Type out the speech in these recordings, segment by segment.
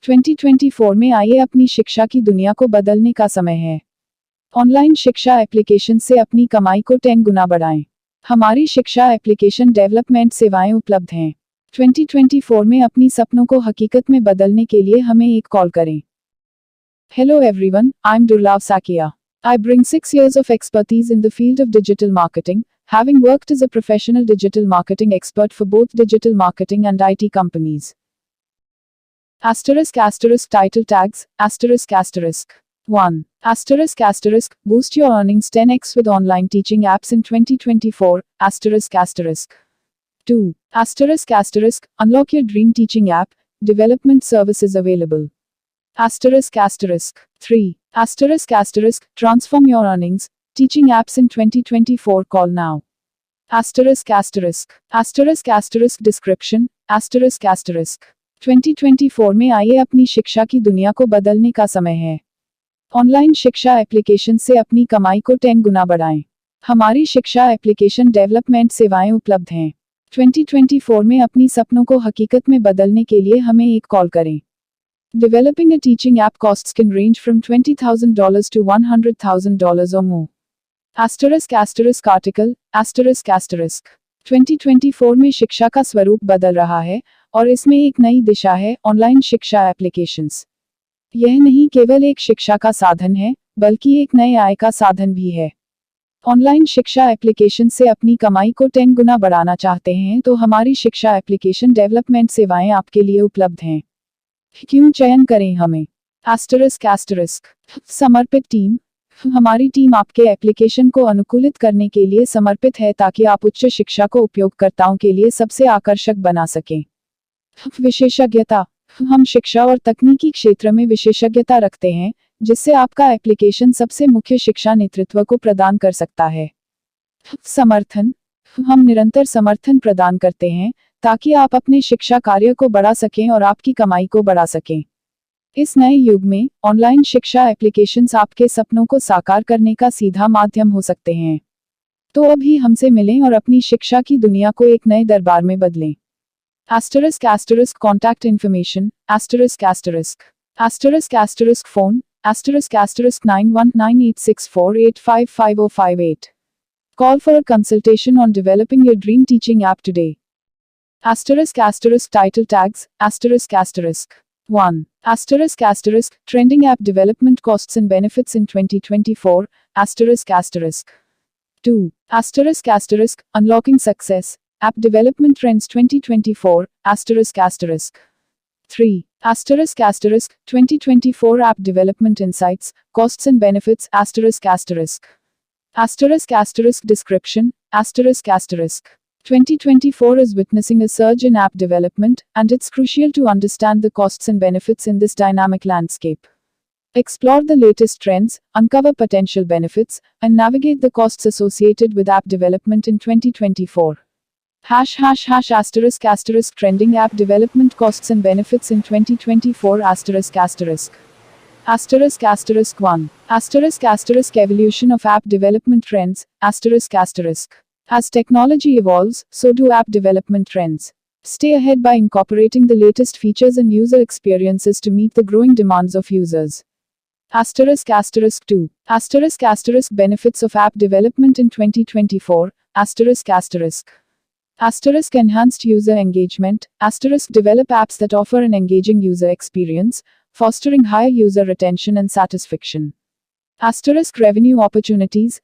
2024 में आइए अपनी शिक्षा की दुनिया को बदलने का समय है। ऑनलाइन शिक्षा एप्लीकेशन से अपनी कमाई को 10 गुना बढ़ाएं। हमारी शिक्षा एप्लीकेशन डेवलपमेंट सेवाएं उपलब्ध हैं। 2024 में अपनी सपनों को हकीकत में बदलने के लिए हमें एक कॉल करें। Hello everyone, I'm Durlav Sakia. I bring 6 years of expertise in the field of digital marketing, having worked as a professional digital marketing expert for both digital marketing and IT companies. Title tags, 1. Boost your earnings 10x with online teaching apps in 2024, 2. Unlock your dream teaching app, development services available. 3. Transform your earnings, teaching apps in 2024, call now. Description, 2024 में आइए अपनी शिक्षा की दुनिया को बदलने का समय है। ऑनलाइन शिक्षा एप्लीकेशन से अपनी कमाई को 10 गुना बढ़ाएं। हमारी शिक्षा एप्लीकेशन डेवलपमेंट सेवाएं उपलब्ध हैं। 2024 में अपनी सपनों को हकीकत में बदलने के लिए हमें एक कॉल करें। Developing a teaching app costs can range from $20,000 to $100,000 or more. Article, 2024 में शिक्षा का स्वरूप बदल रहा है, और इसमें एक नई दिशा है, ऑनलाइन शिक्षा एप्लीकेशंस। यह नहीं केवल एक शिक्षा का साधन है, बल्कि एक नए आय का साधन भी है। ऑनलाइन शिक्षा एप्लीकेशन से अपनी कमाई को 10 गुना बढ़ाना चाहते हैं तो हमारी शिक्षा एप्लीकेशन डेवलपमेंट सेवाएं आपके लिए उपलब्ध हैं। क्यों चयन करें हमें? समर्पित टीम। हमारी टीम आपके एप्लीकेशन को अनुकूलित करने के लिए समर्पित है ताकि आप उच्च शिक्षा को उपयोगकर्ताओं के लिए सबसे आकर्षक बना सकें। विशेषज्ञता। हम शिक्षा और तकनीकी क्षेत्र में विशेषज्ञता रखते हैं, जिससे आपका एप्लीकेशन सबसे मुख्य शिक्षा नेतृत्व को प्रदान कर सकता है। समर्थन। हम निरंतर समर्थन प्रदान करते हैं ताकि आप अपने शिक्षा कार्य को बढ़ा सकें और आपकी कमाई को बढ़ा सकें। इस नए युग में ऑनलाइन शिक्षा एप्लीकेशंस आपके सपनों को साकार करने का सीधा माध्यम हो सकते हैं। तो अभी हमसे मिलें और अपनी शिक्षा की दुनिया को एक नए दरबार में बदलें। Contact information, phone, 919864855058. Call for a consultation on developing your dream teaching app today. Title tags, 1. Trending app development costs and benefits in 2024, 2. Unlocking success, app development trends 2024, 3. 2024 app development insights, costs and benefits, description, 2024 is witnessing a surge in app development, and it's crucial to understand the costs and benefits in this dynamic landscape. Explore the latest trends, uncover potential benefits, and navigate the costs associated with app development in 2024. *** Trending app development costs and benefits in 2024 ***. 1. Evolution of app development trends, As technology evolves, so do app development trends. Stay ahead by incorporating the latest features and user experiences to meet the growing demands of users. ***2. Benefits of app development in 2024, Enhanced user engagement, develop apps that offer an engaging user experience, fostering higher user retention and satisfaction. Revenue opportunities,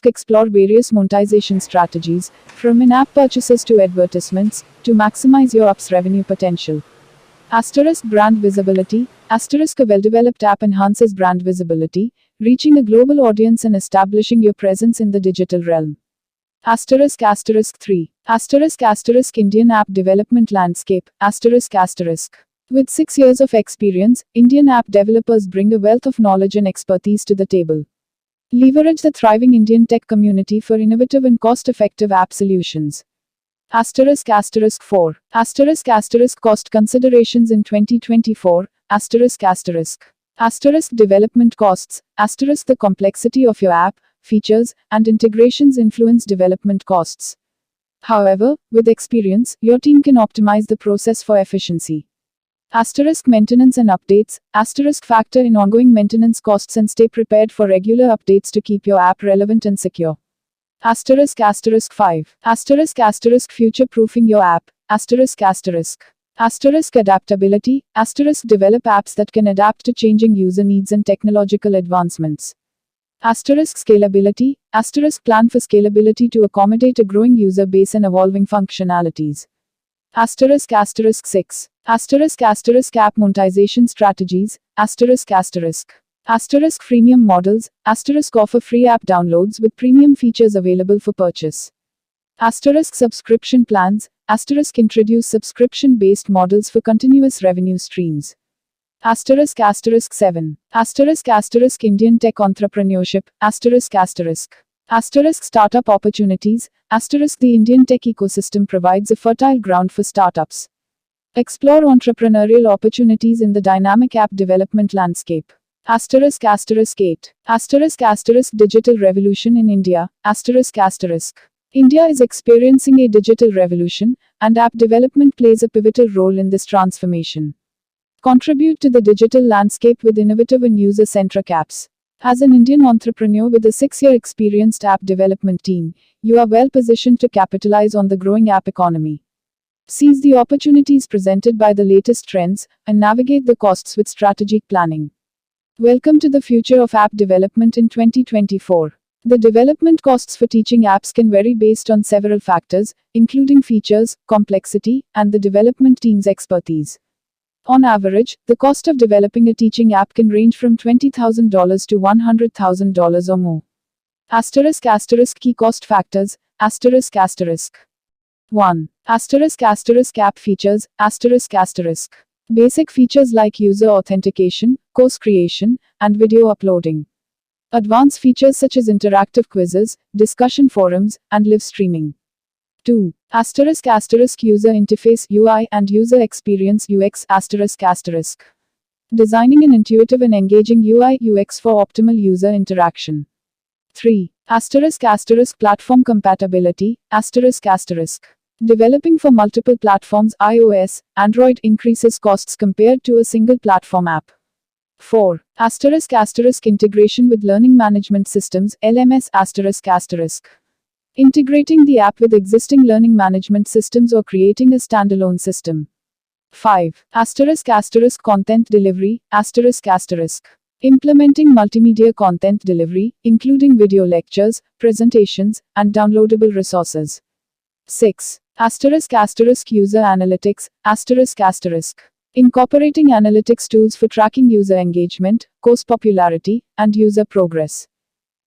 explore various monetization strategies, from in-app purchases to advertisements, to maximize your app's revenue potential. Brand visibility, a well-developed app enhances brand visibility, reaching a global audience and establishing your presence in the digital realm. *3. Indian app development landscape, With 6 years of experience, Indian app developers bring a wealth of knowledge and expertise to the table. Leverage the thriving Indian tech community for innovative and cost-effective app solutions. *4. Cost considerations in 2024, Development costs, the complexity of your app, features, and integrations influence development costs. However, with experience, your team can optimize the process for efficiency. Asterisk maintenance and updates. Asterisk factor in ongoing maintenance costs and stay prepared for regular updates to keep your app relevant and secure. Asterisk 5. Asterisk future proofing your app. Asterisk adaptability. Asterisk develop apps that can adapt to changing user needs and technological advancements. Asterisk scalability. Asterisk plan for scalability to accommodate a growing user base and evolving functionalities. Asterisk 6. Asterisk app monetization strategies. Asterisk freemium models. Asterisk offer free app downloads with premium features available for purchase. Asterisk subscription plans. Asterisk introduce subscription-based models for continuous revenue streams. Asterisk 7. Asterisk Indian tech entrepreneurship. Asterisk startup opportunities. Asterisk the Indian tech ecosystem provides a fertile ground for startups. Explore entrepreneurial opportunities in the dynamic app development landscape. Asterisk 8. Asterisk digital revolution in India. India is experiencing a digital revolution, and app development plays a pivotal role in this transformation. Contribute to the digital landscape with innovative and user-centric apps. As an Indian entrepreneur with a 6-year experienced app development team, you are well positioned to capitalize on the growing app economy. Seize the opportunities presented by the latest trends, and navigate the costs with strategic planning. Welcome to the future of app development in 2024. The development costs for teaching apps can vary based on several factors, including features, complexity, and the development team's expertise. On average, the cost of developing a teaching app can range from $20,000 to $100,000 or more. Asterisk key cost factors. 1. App features. Basic features like user authentication, course creation, and video uploading. Advanced features such as interactive quizzes, discussion forums, and live streaming. 2. User interface UI and user experience UX. Designing an intuitive and engaging UI UX for optimal user interaction. 3. Platform compatibility. Developing for multiple platforms iOS, Android increases costs compared to a single platform app. 4. Integration with learning management systems LMS. Integrating the app with existing learning management systems or creating a standalone system. 5. Content delivery. Implementing multimedia content delivery, including video lectures, presentations, and downloadable resources. 6. User analytics. Incorporating analytics tools for tracking user engagement, course popularity, and user progress.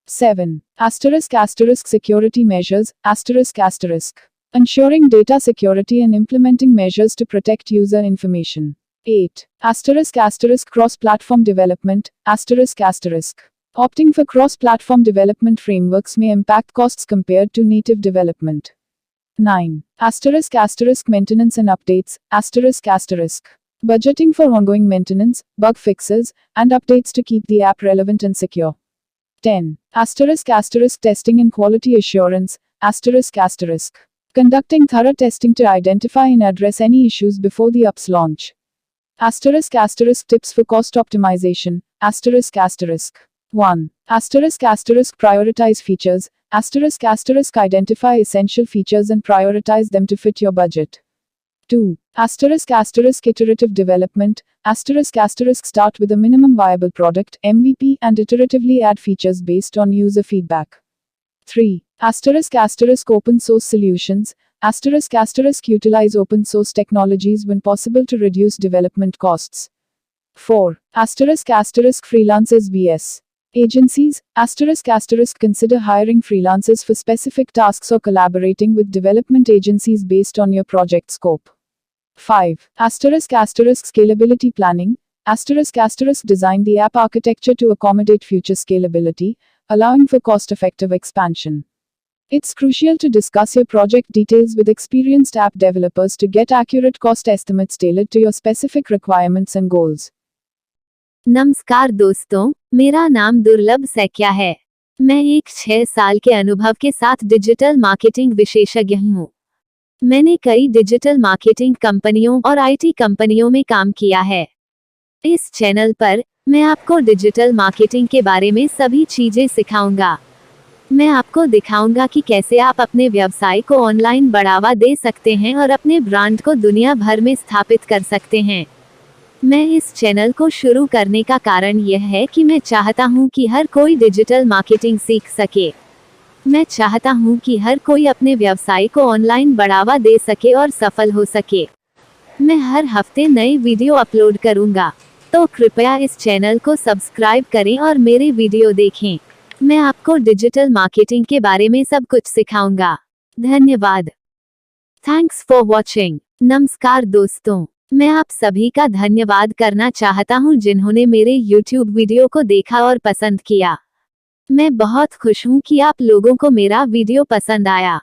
7. Security measures. Ensuring data security and implementing measures to protect user information. 8. Cross-platform development. Opting for cross-platform development frameworks may impact costs compared to native development. 9. Maintenance and updates. Budgeting for ongoing maintenance, bug fixes, and updates to keep the app relevant and secure. 10. Testing and quality assurance. Conducting thorough testing to identify and address any issues before the app's launch. Tips for cost optimization. 1. Prioritize features. Identify essential features and prioritize them to fit your budget. 2. Iterative development. Start with a minimum viable product MVP and iteratively add features based on user feedback. 3. Open source solutions. Utilize open source technologies when possible to reduce development costs. 4. Freelancers vs. agencies. Consider hiring freelancers for specific tasks or collaborating with development agencies based on your project scope. 5. Scalability planning. Design the app architecture to accommodate future scalability, allowing for cost-effective expansion. It's crucial to discuss your project details with experienced app developers to get accurate cost estimates tailored to your specific requirements and goals. नमस्कार दोस्तों, मेरा नाम दुर्लभ सैकिया है। मैं एक 6 साल के अनुभव के साथ डिजिटल मार्केटिंग विशेषज्ञ हूँ। मैंने कई डिजिटल मार्केटिंग कंपनियों और आईटी कंपनियों में काम किया है। इस चैनल पर मैं आपको डिजिटल मार्केटिंग के बारे में सभी चीजें सिखाऊंगा। मैं आपको दिखाऊंगा कि कैसे आप अपने व्यवसाय को ऑनलाइन बढ़ावा दे सकते हैं और अपने ब्रांड को दुनिया भर में स्थापित कर सकते हैं। मैं इस चैनल को शुरू करने का कारण यह है कि मैं चाहता हूं कि हर कोई डिजिटल मार्केटिंग सीख सके। मैं चाहता हूं कि हर कोई अपने व्यवसाय को ऑनलाइन बढ़ावा दे सके और सफल हो सके। मैं हर हफ्ते नई वीडियो अपलोड करूंगा, तो कृपया इस चैनल को सब्सक्राइब करें और मेरे वीडियो देखें। मैं आपको डिजिटल मार्केटिंग के बारे में सब कुछ सिखाऊंगा। धन्यवाद। Thanks for watching. नमस्कार दोस्तों, मैं आप सभी का धन्यवाद करना चाहता हूं जिन्होंने मेरे YouTube वीडियो को देखा और पसंद किया। मैं बहुत खुश हूं कि आप लोगों को मेरा वीडियो पसंद आया।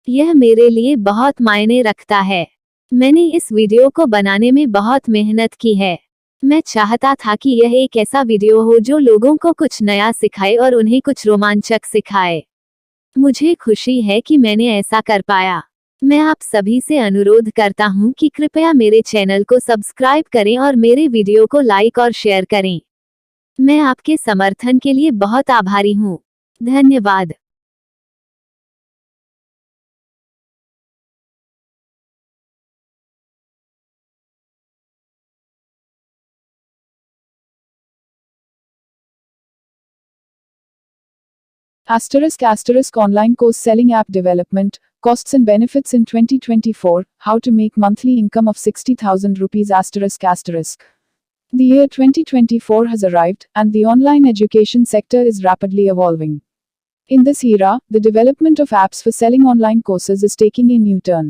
यह मेरे लिए बहुत मायने रखता है। मैंने इस वीडियो को बनाने में बहुत मेहनत की है। मैं चाहता था कि यह एक ऐसा वीडियो हो जो लोगों को कुछ नया सिखाए और उन्हें कुछ रोमांचक सिखाए। मुझे खुशी है कि मैंने ऐसा कर पाया। मैं आप सभी से अनुरोध करता हूं कि कृपया मेरे चैनल को सब्सक्राइब करें और मेरे वीडियो को लाइक और शेयर करें। मैं आपके समर्थन के लिए बहुत आभारी हूं। धन्यवाद। Asterisk online course selling app development, costs and benefits in 2024, how to make monthly income of 60,000 rupees asterisk. The year 2024 has arrived, and the online education sector is rapidly evolving. In this era, the development of apps for selling online courses is taking a new turn.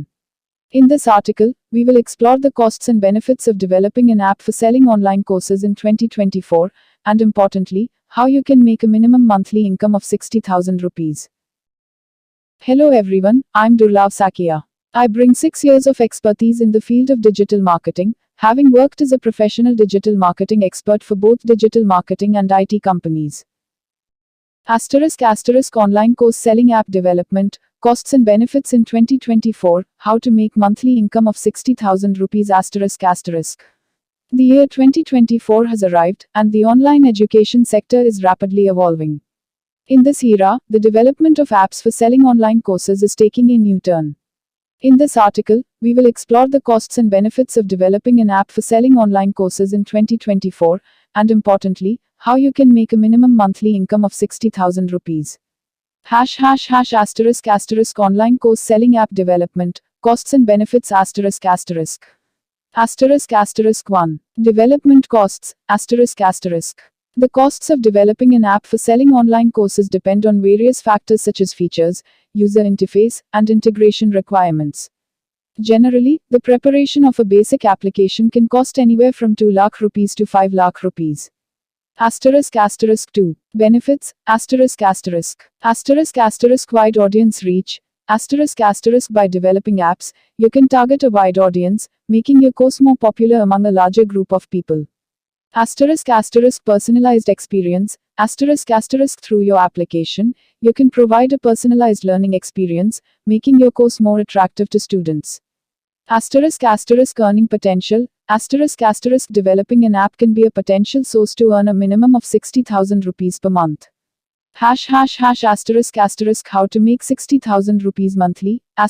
In this article, we will explore the costs and benefits of developing an app for selling online courses in 2024, and importantly, how you can make a minimum monthly income of 60,000 rupees. Hello everyone, I'm Durlav Sakia. I bring 6 years of expertise in the field of digital marketing, having worked as a professional digital marketing expert for both digital marketing and IT companies. Asterisk online course selling app development, costs and benefits in 2024, how to make monthly income of 60,000 rupees asterisk. The year 2024 has arrived, and the online education sector is rapidly evolving. In this era, the development of apps for selling online courses is taking a new turn. In this article, we will explore the costs and benefits of developing an app for selling online courses in 2024, and importantly, how you can make a minimum monthly income of 60,000 rupees. *** online course selling app development, costs and benefits ***. *** 1. Development costs, ***. The costs of developing an app for selling online courses depend on various factors such as features, user interface, and integration requirements. Generally, the preparation of a basic application can cost anywhere from 2 lakh rupees to 5 lakh rupees. *** 2. Benefits, ***. Wide audience reach, *** by developing apps, you can target a wide audience, making your course more popular among a larger group of people. *** Personalized experience, *** through your application, you can provide a personalized learning experience, making your course more attractive to students. *** Earning potential, *** developing an app can be a potential source to earn a minimum of 60,000 rupees per month. ###*** How to make 60,000 rupees monthly, ***.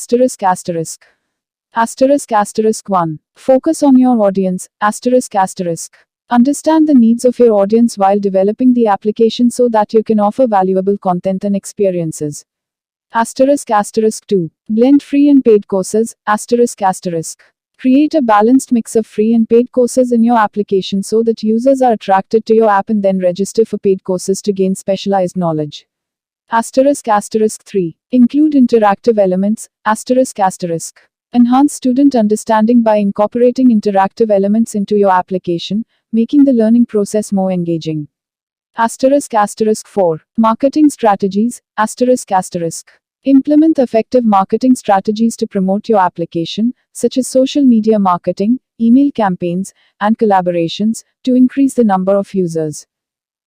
1. Focus on your audience, ***. Understand the needs of your audience while developing the application so that you can offer valuable content and experiences. ***2. Blend free and paid courses, ***. Create a balanced mix of free and paid courses in your application so that users are attracted to your app and then register for paid courses to gain specialized knowledge. ***3. Include interactive elements, ***. Enhance student understanding by incorporating interactive elements into your application, making the learning process more engaging. **4. Marketing strategies, ***. Implement effective marketing strategies to promote your application, such as social media marketing, email campaigns, and collaborations, to increase the number of users.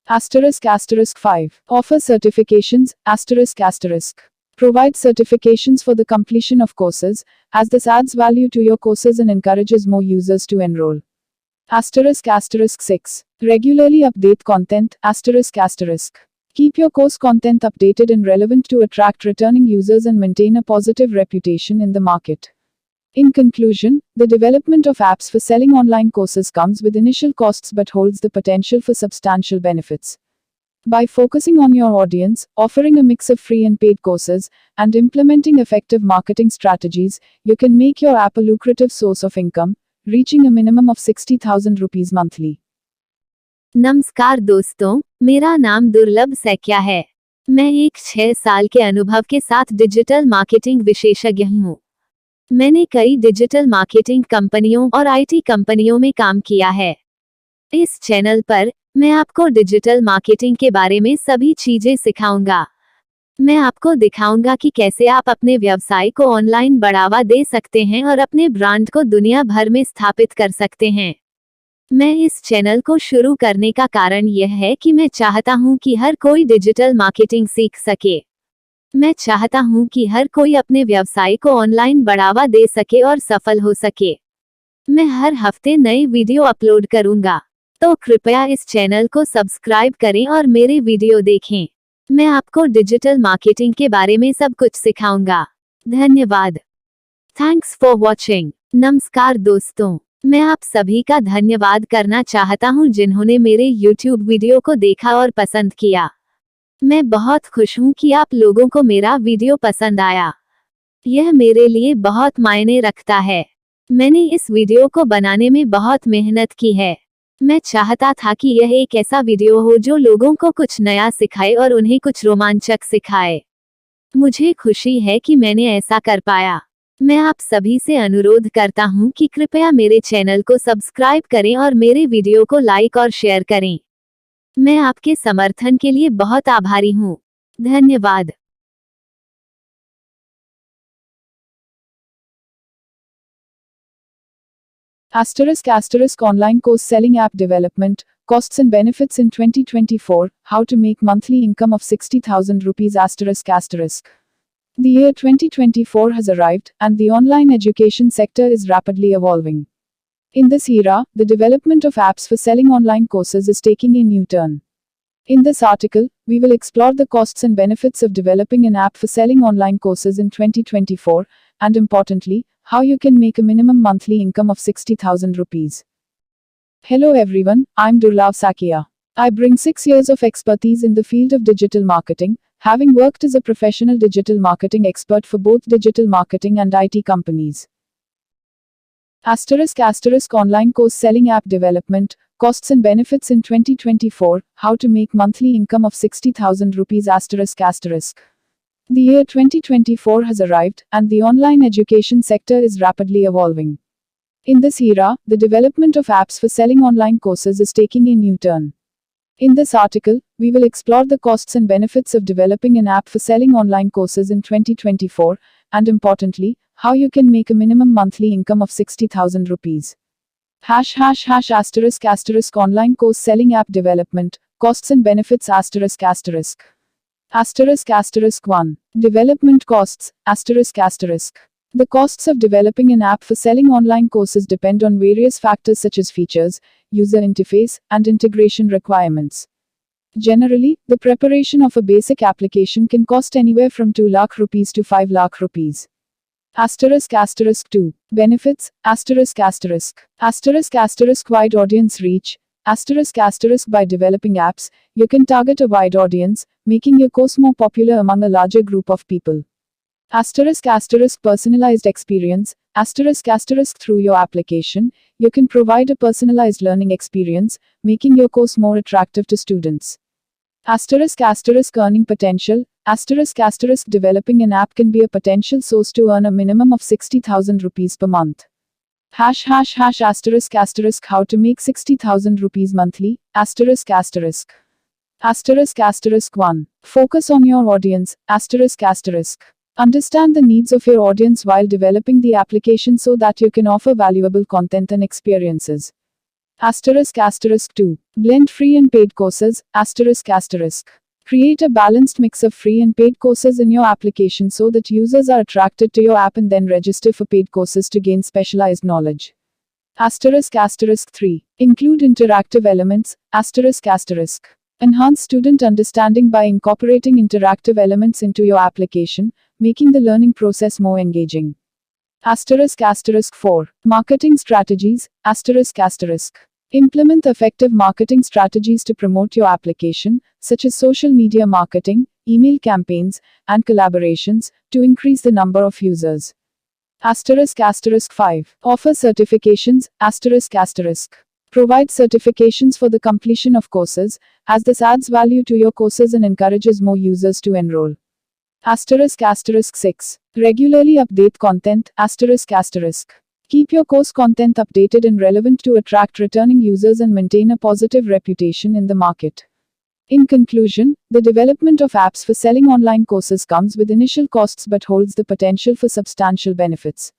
**5. Offer certifications, ***. Provide certifications for the completion of courses, as this adds value to your courses and encourages more users to enroll. ***6. Regularly update content. ***. Keep your course content updated and relevant to attract returning users and maintain a positive reputation in the market. In conclusion, the development of apps for selling online courses comes with initial costs but holds the potential for substantial benefits. By focusing on your audience, offering a mix of free and paid courses, and implementing effective marketing strategies, you can make your app a lucrative source of income, reaching a minimum of 60,000 rupees monthly. नमस्कार दोस्तों, मेरा नाम दुर्लभ सैकिया है। मैं एक 6 साल के अनुभव के साथ डिजिटल मार्केटिंग विशेषज्ञ हूँ। मैंने कई डिजिटल मार्केटिंग कंपनियों और आईटी कंपनियों में काम किया है। इस चैनल पर मैं आपको डिजिटल मार्केटिंग के बारे में सभी चीजें सिखाऊंगा। मैं आपको दिखाऊंगा कि कैसे आप अपने व्यवसाय को ऑनलाइन बढ़ावा दे सकते हैं और अपने ब्रांड को दुनिया भर में स्थापित कर सकते हैं। मैं इस चैनल को शुरू करने का कारण यह है कि मैं चाहता हूं कि हर कोई डिजिटल मार्केटिंग सीख सके। मैं चाहता हूं कि हर कोई अपने व्यवसाय को ऑनलाइन बढ़ावा दे सके और सफल हो सके। मैं हर हफ्ते नए वीडियो अपलोड करूंगा, तो कृपया इस चैनल को सब्सक्राइब करें और मेरे वीडियो देखें। मैं आपको डिजिटल मार्केटिंग के बारे में सब कुछ सिखाऊंगा। धन्यवाद। Thanks for watching. नमस्कार दोस्तों, मैं आप सभी का धन्यवाद करना चाहता हूं जिन्होंने मेरे YouTube वीडियो को देखा और पसंद किया। मैं बहुत खुश हूं कि आप लोगों को मेरा वीडियो पसंद आया। यह मेरे लिए बहुत मायने रखता है। मैंने इस वीडियो को बनाने में बहुत मेहनत की है। मैं चाहता था कि यह एक ऐसा वीडियो हो जो लोगों को कुछ नया सिखाए और उन्हें कुछ रोमांचक सिखाए। मुझे खुशी है कि मैंने ऐसा कर पाया। मैं आप सभी से अनुरोध करता हूं कि कृपया मेरे चैनल को सब्सक्राइब करें और मेरे वीडियो को लाइक और शेयर करें। मैं आपके समर्थन के लिए बहुत आभारी हूं। धन्यवाद। *** online course selling app development, costs and benefits in 2024, how to make monthly income of 60,000 rupees ***. The year 2024 has arrived, and the online education sector is rapidly evolving. In this era, the development of apps for selling online courses is taking a new turn. In this article, we will explore the costs and benefits of developing an app for selling online courses in 2024, and importantly, how you can make a minimum monthly income of 60,000 rupees. Hello everyone, I'm Durlav Sakia. I bring 6 years of expertise in the field of digital marketing, having worked as a professional digital marketing expert for both digital marketing and IT companies. *** online course selling app development, costs and benefits in 2024, how to make monthly income of 60,000 rupees ***. The year 2024 has arrived, and the online education sector is rapidly evolving. In this era, the development of apps for selling online courses is taking a new turn. In this article, we will explore the costs and benefits of developing an app for selling online courses in 2024, and importantly, how you can make a minimum monthly income of 60,000 rupees. ###** online course selling app development, costs and benefits ***. ***1. Development costs, ***. The costs of developing an app for selling online courses depend on various factors such as features, user interface, and integration requirements. Generally, the preparation of a basic application can cost anywhere from 2 lakh rupees to 5 lakh rupees. ***2. Benefits, ***. Wide audience reach, *** by developing apps, you can target a wide audience, making your course more popular among a larger group of people. Personalized experience, ** through your application, you can provide a personalized learning experience, making your course more attractive to students. Earning potential, ** developing an app can be a potential source to earn a minimum of 60,000 rupees per month. ###** how to make 60,000 rupees monthly, ***. 1. Focus on your audience, ***. Understand the needs of your audience while developing the application so that you can offer valuable content and experiences. ***2. Blend free and paid courses, ***. Create a balanced mix of free and paid courses in your application so that users are attracted to your app and then register for paid courses to gain specialized knowledge. Asterisk 3. Include interactive elements. Asterisk. Enhance student understanding by incorporating interactive elements into your application, making the learning process more engaging. Asterisk 4. Marketing strategies. Asterisk. Implement effective marketing strategies to promote your application, such as social media marketing, email campaigns, and collaborations, to increase the number of users. Asterisk 5. Offer certifications. Asterisk. Provide certifications for the completion of courses, as this adds value to your courses and encourages more users to enroll. Asterisk 6. Regularly update content. Asterisk. Keep your course content updated and relevant to attract returning users and maintain a positive reputation in the market. In conclusion, the development of apps for selling online courses comes with initial costs but holds the potential for substantial benefits.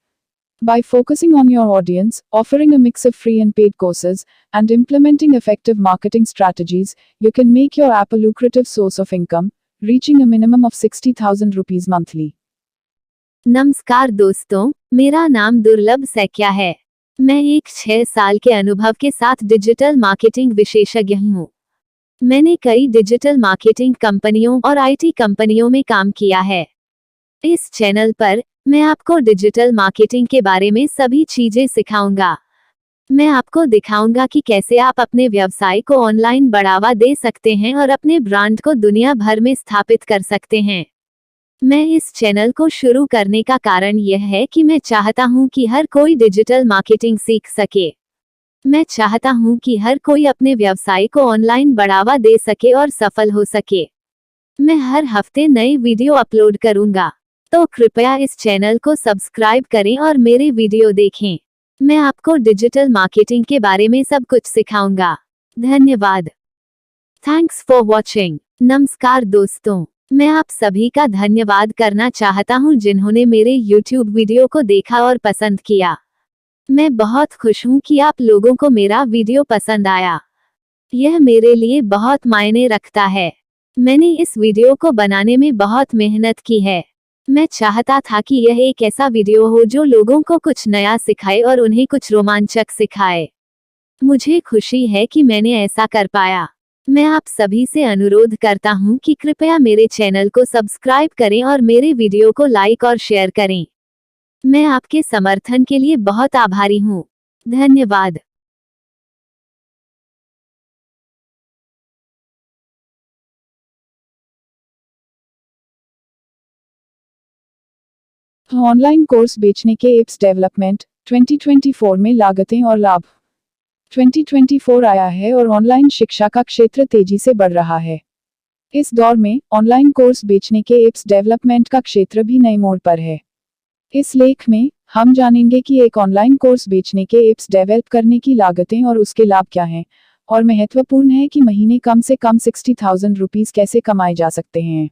By focusing on your audience, offering a mix of free and paid courses, and implementing effective marketing strategies, you can make your app a lucrative source of income, reaching a minimum of 60,000 rupees monthly. नमस्कार दोस्तों, मेरा नाम दुर्लभ सैकिया है। मैं एक 6 साल के अनुभव के साथ डिजिटल मार्केटिंग विशेषज्ञ हूँ। मैंने कई डिजिटल मार्केटिंग कंपनियों और आईटी कंपनियों में काम किया है। इस चैनल पर मैं आपको डिजिटल मार्केटिंग के बारे में सभी चीजें सिखाऊंगा। मैं आपको दिखाऊंगा कि कैसे आप अपने व्यवसाय को ऑनलाइन बढ़ावा दे सकते हैं और अपने ब्रांड को दुनिया भर में स्थापित कर सकते हैं। मैं इस चैनल को शुरू करने का कारण यह है कि मैं चाहता हूं कि हर कोई डिजिटल मार्केटिंग सीख सके। मैं चाहता हूं कि हर कोई अपने व्यवसाय को ऑनलाइन बढ़ावा दे सके और सफल हो सके। मैं हर हफ्ते नई वीडियो अपलोड करूंगा, तो कृपया इस चैनल को सब्सक्राइब करें और मेरे वीडियो देखें। मैं आपको डिजिटल मार्केटिंग के बारे में सब कुछ सिखाऊंगा। धन्यवाद। Thanks for watching. नमस्कार दोस्तों, मैं आप सभी का धन्यवाद करना चाहता हूं जिन्होंने मेरे YouTube वीडियो को देखा और पसंद किया। मैं बहुत खुश हूं कि आप लोगों को मेरा वीडियो पसंद आया। यह मेरे लिए बहुत मायने रखता है। मैंने इस वीडियो को बनाने में बहुत मेहनत की है। मैं चाहता था कि यह एक ऐसा वीडियो हो जो लोगों को कुछ नया सिखाए और उन्हें कुछ रोमांचक सिखाए। मुझे खुशी है कि मैंने ऐसा कर पाया। मैं आप सभी से अनुरोध करता हूं कि कृपया मेरे चैनल को सब्सक्राइब करें और मेरे वीडियो को लाइक और शेयर करें। मैं आपके समर्थन के लिए बहुत आभारी हूं। धन्यवाद। ऑनलाइन कोर्स बेचने के एप्स डेवलपमेंट 2024 में लागतें और लाभ। 2024 आया है और ऑनलाइन शिक्षा का क्षेत्र तेजी से बढ़ रहा है। इस दौर में ऑनलाइन कोर्स बेचने के एप्स डेवलपमेंट का क्षेत्र भी नए मोड़ पर है। इस लेख में हम जानेंगे कि एक ऑनलाइन कोर्स बेचने के एप्स डेवलप करने की लागतें और उसके लाभ क्या हैं, और महत्वपूर्ण है कि महीने कम से कम 60,000 रुपीस कैसे कमाए जा सकते हैं।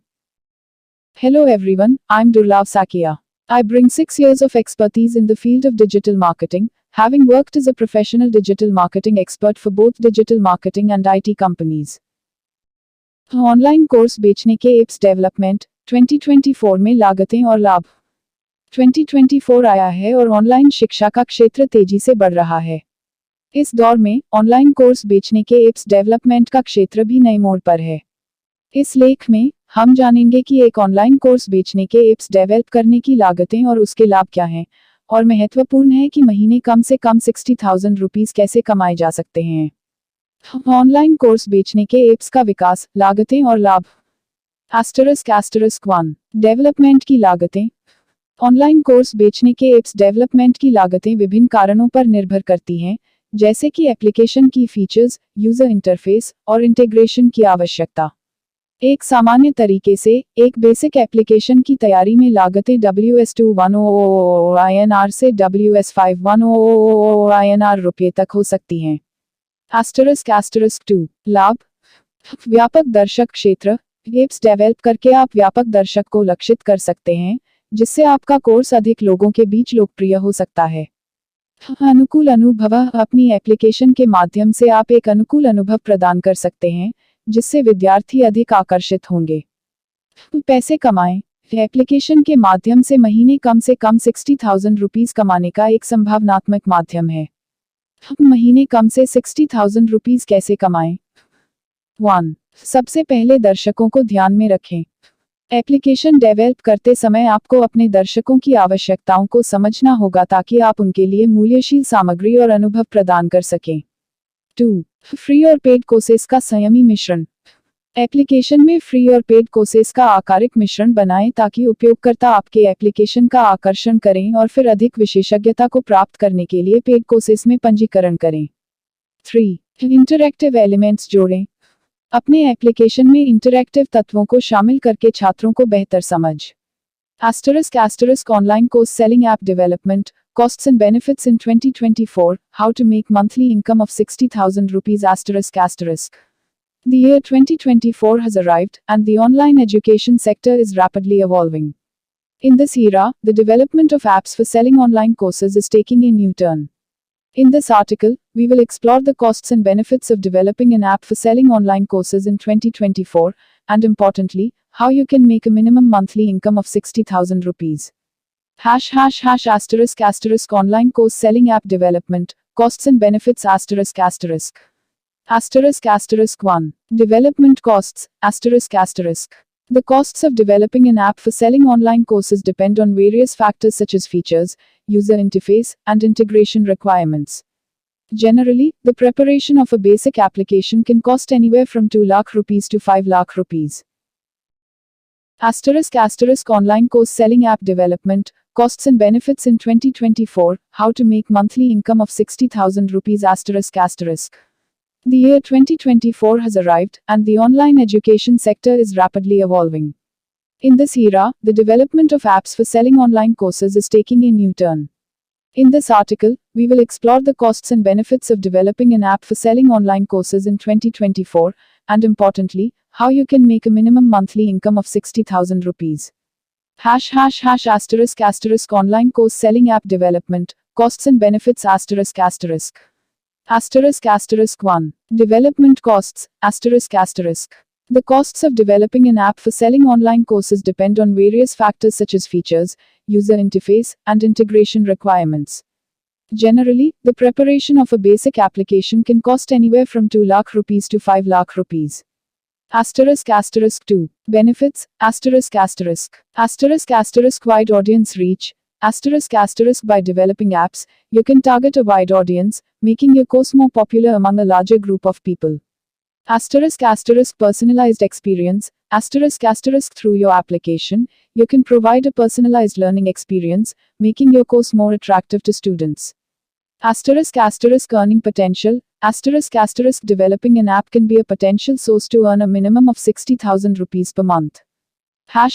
Hello everyone, I'm Durlav Sakia. I bring 6 years of expertise in the field of digital marketing, having worked as a professional digital marketing expert for both digital marketing and IT companies. Online course बेचने के apps development 2024 में लागतें और लाभ। 2024 आया है और online शिक्षा का क्षेत्र तेजी से बढ़ रहा है। इस दौर में ऑनलाइन कोर्स बेचने के एप्स डेवलपमेंट का क्षेत्र भी नए मोड़ पर है। इस लेख में हम जानेंगे कि एक ऑनलाइन कोर्स बेचने के एप्स डेवलप करने की लागतें और उसके लाभ क्या हैं, और महत्वपूर्ण है कि महीने कम से कम 60,000 रुपीस कैसे कमाए जा सकते हैं। ऑनलाइन कोर्स बेचने के एप्स का विकास, लागतें और लाभ। ***1 डेवलपमेंट की लागतें। ऑनलाइन कोर्स बेचने के एप्स डेवलपमेंट की लागतें विभिन्न कारणों पर निर्भर करती हैं, जैसे कि एप्लीकेशन की फीचर्स, यूजर इंटरफेस और इंटीग्रेशन की आवश्यकता। एक सामान्य तरीके से एक बेसिक एप्लीकेशन की तैयारी में लागतें $2,100 INR से $5,100 INR रुपये तक हो सकती हैं। ***2 लाभ। व्यापक दर्शक क्षेत्र। एप्स डेवलप करके आप व्यापक दर्शक को लक्षित कर सकते हैं, जिससे आपका कोर्स अधिक लोगों के बीच लोकप्रिय हो सकता है। अनुकूल अनुभव। अपनी एप्लीकेशन के माध्यम से आप एक अनुकूल अनुभव प्रदान कर सकते हैं, जिससे विद्यार्थी अधिक आकर्षित होंगे। पैसे कमाएं। एप्लीकेशन के माध्यम से महीने कम से कम 60,000 रुपीज कमाने का एक संभावनात्मक माध्यम है। महीने कम से 60,000 रुपीज कैसे कमाएं? 1. सबसे पहले दर्शकों को ध्यान में रखें। एप्लीकेशन डेवलप करते समय आपको अपने दर्शकों की आवश्यकताओं को समझना होगा ताकि आप उनके लिए मूल्यशील सामग्री और अनुभव प्रदान कर सकें। 2. फ्री और पेड कोर्सेस का संयमी मिश्रण। एप्लीकेशन में फ्री और पेड कोर्सेस का आकारिक मिश्रण बनाएं ताकि उपयोगकर्ता आपके एप्लीकेशन का आकर्षण करें और फिर अधिक विशेषज्ञता को प्राप्त करने के लिए पेड कोर्सेस में पंजीकरण करें। 3. इंटरैक्टिव एलिमेंट्स जोड़ें। अपने एप्लीकेशन में इंटरैक्टिव तत्वों को शामिल करके छात्रों को बेहतर समझ। ** Online course selling app development, costs and benefits in 2024, how to make monthly income of 60,000 rupees ***. The year 2024 has arrived, and the online education sector is rapidly evolving. In this era, the development of apps for selling online courses is taking a new turn. In this article, we will explore the costs and benefits of developing an app for selling online courses in 2024, and importantly, how you can make a minimum monthly income of 60,000 rupees. *** online course selling app development, costs and benefits ***. ***1. Development costs, ***. The costs of developing an app for selling online courses depend on various factors such as features, user interface, and integration requirements. Generally, the preparation of a basic application can cost anywhere from 2 lakh rupees to 5 lakh rupees. *** online course selling app development, costs and benefits in 2024, how to make monthly income of 60,000 rupees ***. The year 2024 has arrived, and the online education sector is rapidly evolving. In this era, the development of apps for selling online courses is taking a new turn. In this article, we will explore the costs and benefits of developing an app for selling online courses in 2024, and importantly, how you can make a minimum monthly income of 60,000 rupees. *** online course selling app development, costs and benefits ***. ***1. Development costs, ***. The costs of developing an app for selling online courses depend on various factors such as features, user interface, and integration requirements. Generally, the preparation of a basic application can cost anywhere from 2 lakh rupees to 5 lakh rupees. ***2. Benefits, ***. Wide audience reach, ***. By developing apps, you can target a wide audience, making your course more popular among a larger group of people. ***. Personalized experience, ***. Through your application, you can provide a personalized learning experience, making your course more attractive to students. ***. Earning potential, ***. Developing an app can be a potential source to earn a minimum of 60,000 rupees per month. ***. How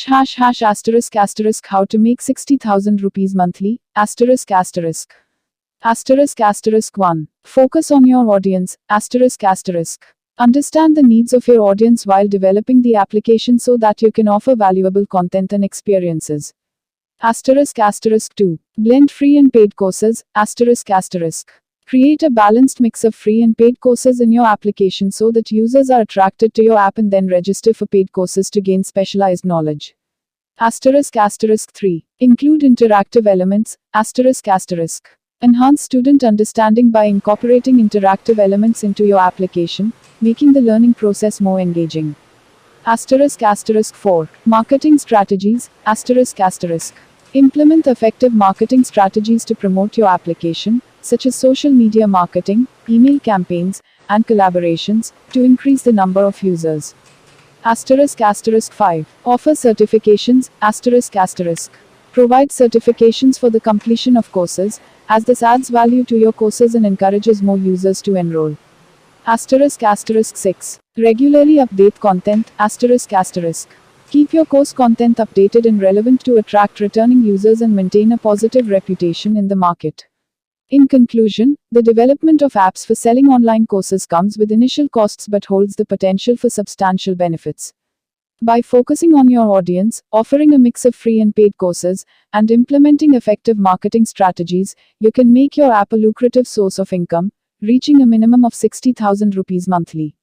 to make 60,000 rupees monthly, ***. 1. Focus on your audience, ***. Understand the needs of your audience while developing the application so that you can offer valuable content and experiences. ***2. Blend free and paid courses, ***. Create a balanced mix of free and paid courses in your application so that users are attracted to your app and then register for paid courses to gain specialized knowledge. ***3. Include interactive elements, ***. Enhance student understanding by incorporating interactive elements into your application, making the learning process more engaging. **4. Marketing strategies, ***. Implement effective marketing strategies to promote your application, such as social media marketing, email campaigns, and collaborations, to increase the number of users. **5. Offer certifications, ***. Provide certifications for the completion of courses, as this adds value to your courses and encourages more users to enroll. **6. Regularly update content, ***. Keep your course content updated and relevant to attract returning users and maintain a positive reputation in the market. In conclusion, the development of apps for selling online courses comes with initial costs but holds the potential for substantial benefits. By focusing on your audience, offering a mix of free and paid courses, and implementing effective marketing strategies, you can make your app a lucrative source of income, reaching a minimum of 60,000 rupees monthly.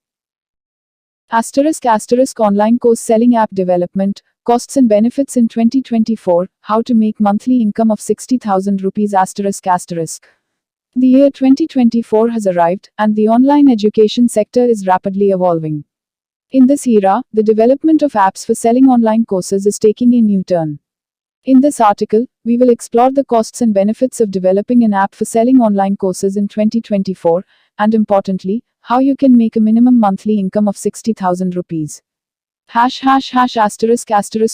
Asterisk online course selling app development, costs and benefits in 2024, how to make monthly income of 60,000 rupees asterisk. The year 2024 has arrived, and the online education sector is rapidly evolving. In this era, the development of apps for selling online courses is taking a new turn. In this article, we will explore the costs and benefits of developing an app for selling online courses in 2024, and importantly, how you can make a minimum monthly income of 60,000 rupees. ***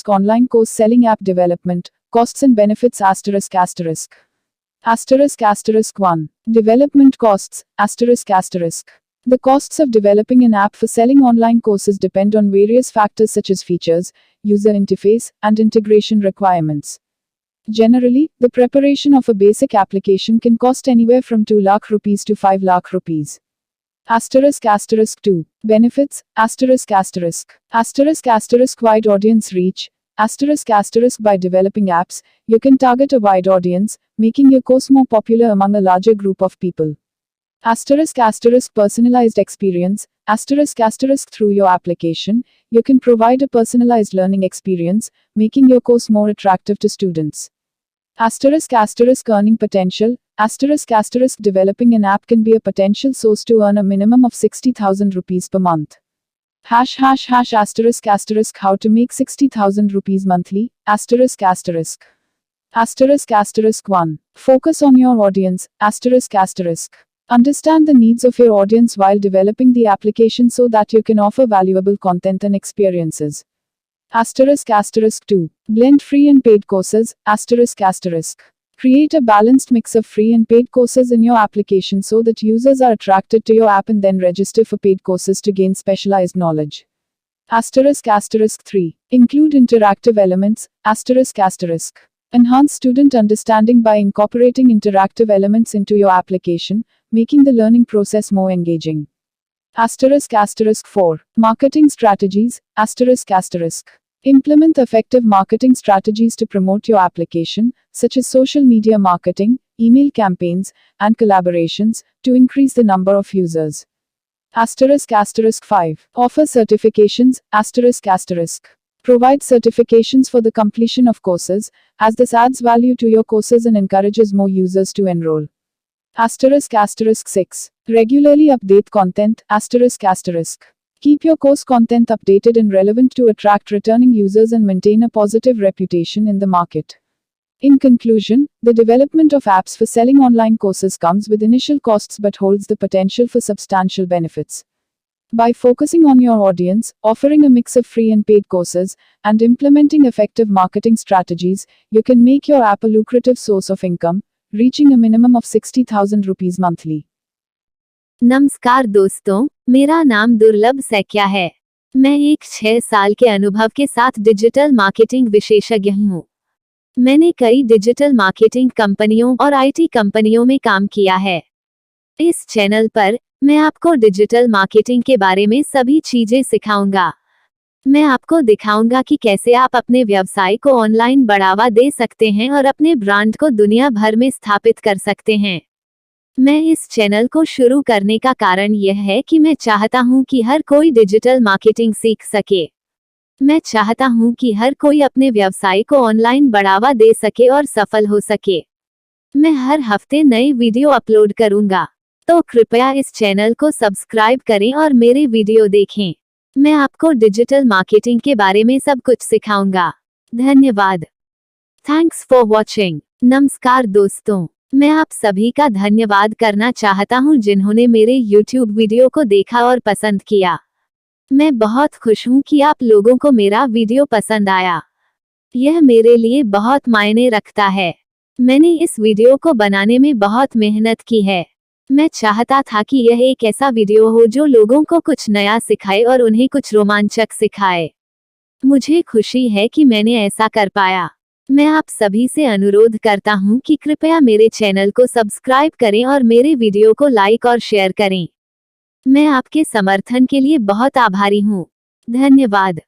online course selling app development, costs and benefits ***. ***1. Development costs, ***. The costs of developing an app for selling online courses depend on various factors such as features, user interface, and integration requirements. Generally, the preparation of a basic application can cost anywhere from 2 lakh rupees to 5 lakh rupees. ***2. Benefits, ***. Wide audience reach, ***. By developing apps, you can target a wide audience, making your course more popular among a larger group of people. Personalized experience, ***. Through your application, you can provide a personalized learning experience, making your course more attractive to students. Earning potential, ***. Developing an app can be a potential source to earn a minimum of 60,000 rupees per month. ***. How to make 60,000 rupees monthly, ***. 1. Focus on your audience, ***. Understand the needs of your audience while developing the application so that you can offer valuable content and experiences. ***2. Blend free and paid courses, ***. Create a balanced mix of free and paid courses in your application so that users are attracted to your app and then register for paid courses to gain specialized knowledge. ***3. Include interactive elements, ***. Enhance student understanding by incorporating interactive elements into your application, making the learning process more engaging. **4. Marketing strategies, ***. Implement effective marketing strategies to promote your application, such as social media marketing, email campaigns, and collaborations, to increase the number of users. **5. Offer certifications, ***. Provide certifications for the completion of courses, as this adds value to your courses and encourages more users to enroll. **6. Regularly update content, ***. Keep your course content updated and relevant to attract returning users and maintain a positive reputation in the market. In conclusion, the development of apps for selling online courses comes with initial costs but holds the potential for substantial benefits. By focusing on your audience, offering a mix of free and paid courses, and implementing effective marketing strategies, you can make your app a lucrative source of income, reaching a minimum of 60,000 rupees monthly. नमस्कार दोस्तों, मेरा नाम दुर्लभ सैकिया है। मैं एक 6 साल के अनुभव के साथ डिजिटल मार्केटिंग विशेषज्ञ हूँ। मैंने कई डिजिटल मार्केटिंग कंपनियों और आईटी कंपनियों में काम किया है। इस चैनल पर मैं आपको डिजिटल मार्केटिंग के बारे में सभी चीजें सिखाऊंगा। मैं आपको दिखाऊंगा कि कैसे आप अपने व्यवसाय को ऑनलाइन बढ़ावा दे सकते हैं और अपने ब्रांड को दुनिया भर में स्थापित कर सकते हैं। मैं इस चैनल को शुरू करने का कारण यह है कि मैं चाहता हूं कि हर कोई डिजिटल मार्केटिंग सीख सके। मैं चाहता हूं कि हर कोई अपने व्यवसाय को ऑनलाइन बढ़ावा दे सके और सफल हो सके। मैं हर हफ्ते नई वीडियो अपलोड करूंगा, तो कृपया इस चैनल को सब्सक्राइब करें और मेरे वीडियो देखें। मैं आपको डिजिटल मार्केटिंग के बारे में सब कुछ सिखाऊंगा। धन्यवाद। Thanks for watching. नमस्कार दोस्तों, मैं आप सभी का धन्यवाद करना चाहता हूं जिन्होंने मेरे YouTube वीडियो को देखा और पसंद किया। मैं बहुत खुश हूं कि आप लोगों को मेरा वीडियो पसंद आया। यह मेरे लिए बहुत मायने रखता है। मैंने इस वीडियो को बनाने में बहुत मेहनत की है। मैं चाहता था कि यह एक ऐसा वीडियो हो जो लोगों को कुछ नया सिखाए और उन्हें कुछ रोमांचक सिखाए। मुझे खुशी है कि मैंने ऐसा कर पाया। मैं आप सभी से अनुरोध करता हूं कि कृपया मेरे चैनल को सब्सक्राइब करें और मेरे वीडियो को लाइक और शेयर करें। मैं आपके समर्थन के लिए बहुत आभारी हूं। धन्यवाद।